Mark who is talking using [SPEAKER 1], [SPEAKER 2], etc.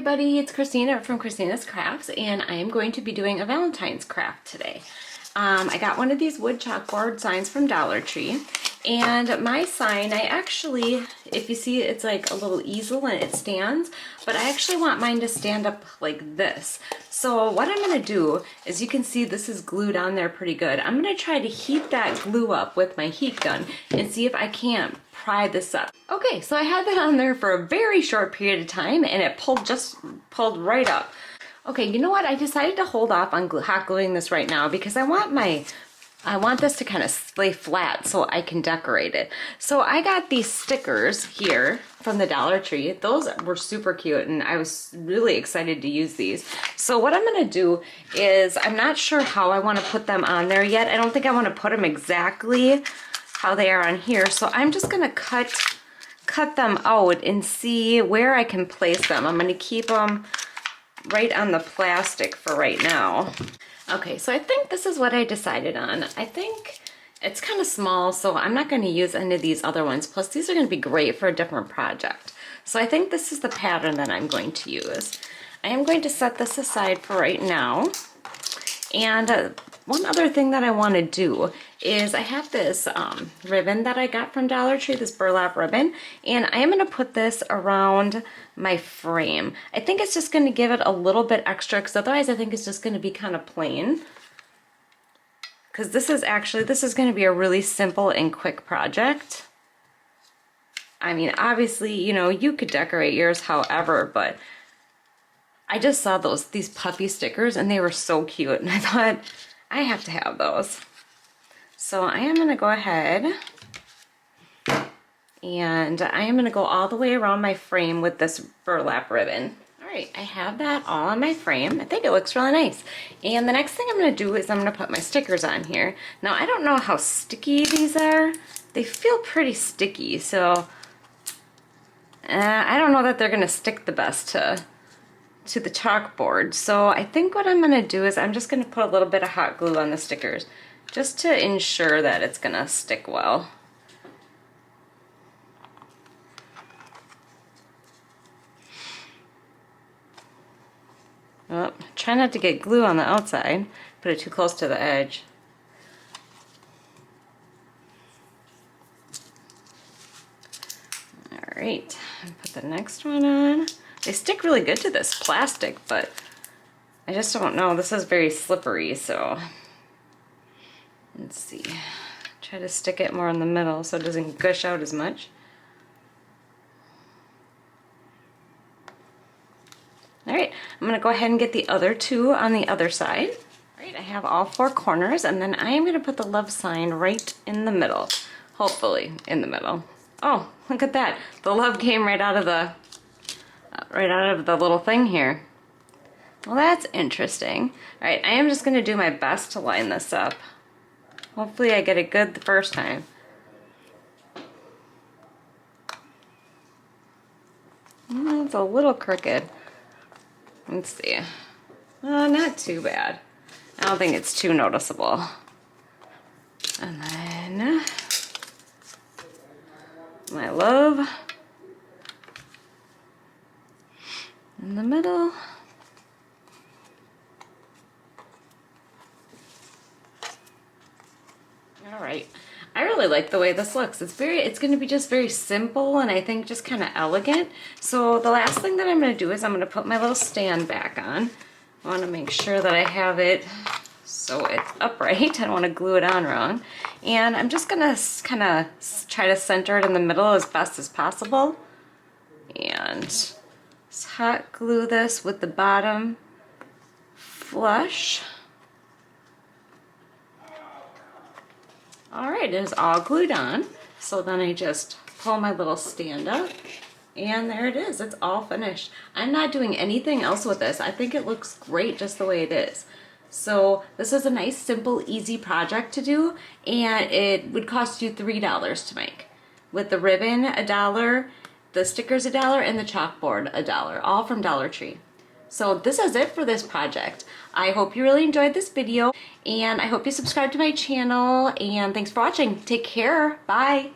[SPEAKER 1] everybody, it's Christina from Christina's Crafts, and I am going to be doing a Valentine's craft today. I got one of these wood chalkboard signs from Dollar Tree, and my sign, I actually, if you see, it's like a little easel and it stands, but I actually want mine to stand up like this. So what I'm going to do is, you can see this is glued on there pretty good. I'm going to try to heat that glue up with my heat gun and see if I can't pry this up. Okay, so I had that on there for a very short period of time and it pulled right up. Okay, you know what? I decided to hold off on hot gluing this right now because I want this to kind of lay flat so I can decorate it. So I got these stickers here from the Dollar Tree. Those were super cute and I was really excited to use these. So what I'm gonna do is, I'm not sure how I want to put them on there yet. I don't think I want to put them exactly how they are on here. So I'm just gonna cut them out and see where I can place them. I'm gonna keep them right on the plastic for right now. Okay, so I think this is what I decided on. I think it's kind of small, so I'm not going to use any of these other ones. Plus, these are going to be great for a different project. So I think this is the pattern that I'm going to use. I am going to set this aside for right now. And one other thing that I want to do is, I have this ribbon that I got from Dollar Tree, this burlap ribbon, and I am going to put this around my frame. I think it's just going to give it a little bit extra, because otherwise I think it's just going to be kind of plain. Because this is going to be a really simple and quick project. I mean, obviously, you know, you could decorate yours however, but I just saw these puppy stickers and they were so cute, and I thought, I have to have those. So I am going to go ahead and I am going to go all the way around my frame with this burlap ribbon. All right, I have that all on my frame. I think it looks really nice. And the next thing I'm going to do is, I'm going to put my stickers on here. Now, I don't know how sticky these are. They feel pretty sticky, so I don't know that they're going to stick the best to the chalkboard. So I think what I'm going to do is, I'm just going to put a little bit of hot glue on the stickers just to ensure that it's going to stick well. Oh, try not to get glue on the outside. Put it too close to the edge. All right, put the next one on. They stick really good to this plastic, but I just don't know. This is very slippery, so let's see. Try to stick it more in the middle so it doesn't gush out as much. All right, I'm gonna go ahead and get the other two on the other side. All right, I have all four corners, and then I am gonna put the love sign right in the middle. Hopefully in the middle. Oh, look at that. The love came right out of the little thing here. Well, that's interesting. All right, I am just gonna do my best to line this up. Hopefully I get it good the first time. It's a little crooked. Let's see. Not too bad. I don't think it's too noticeable. And then my love in the middle. All right. I really like the way this looks. It's going to be just very simple, and I think just kind of elegant. So the last thing that I'm going to do is, I'm going to put my little stand back on. I want to make sure that I have it so it's upright. I don't want to glue it on wrong. And I'm just going to kind of try to center it in the middle as best as possible. And just hot glue this with the bottom flush. All right, it is all glued on. So then I just pull my little stand up, and there it is. It's all finished. I'm not doing anything else with this. I think it looks great just the way it is. So this is a nice, simple, easy project to do, and it would cost you $3 to make. With the ribbon, $1, the stickers $1, and the chalkboard $1, all from Dollar Tree. So this is it for this project. I hope you really enjoyed this video, and I hope you subscribe to my channel, and thanks for watching. Take care. Bye.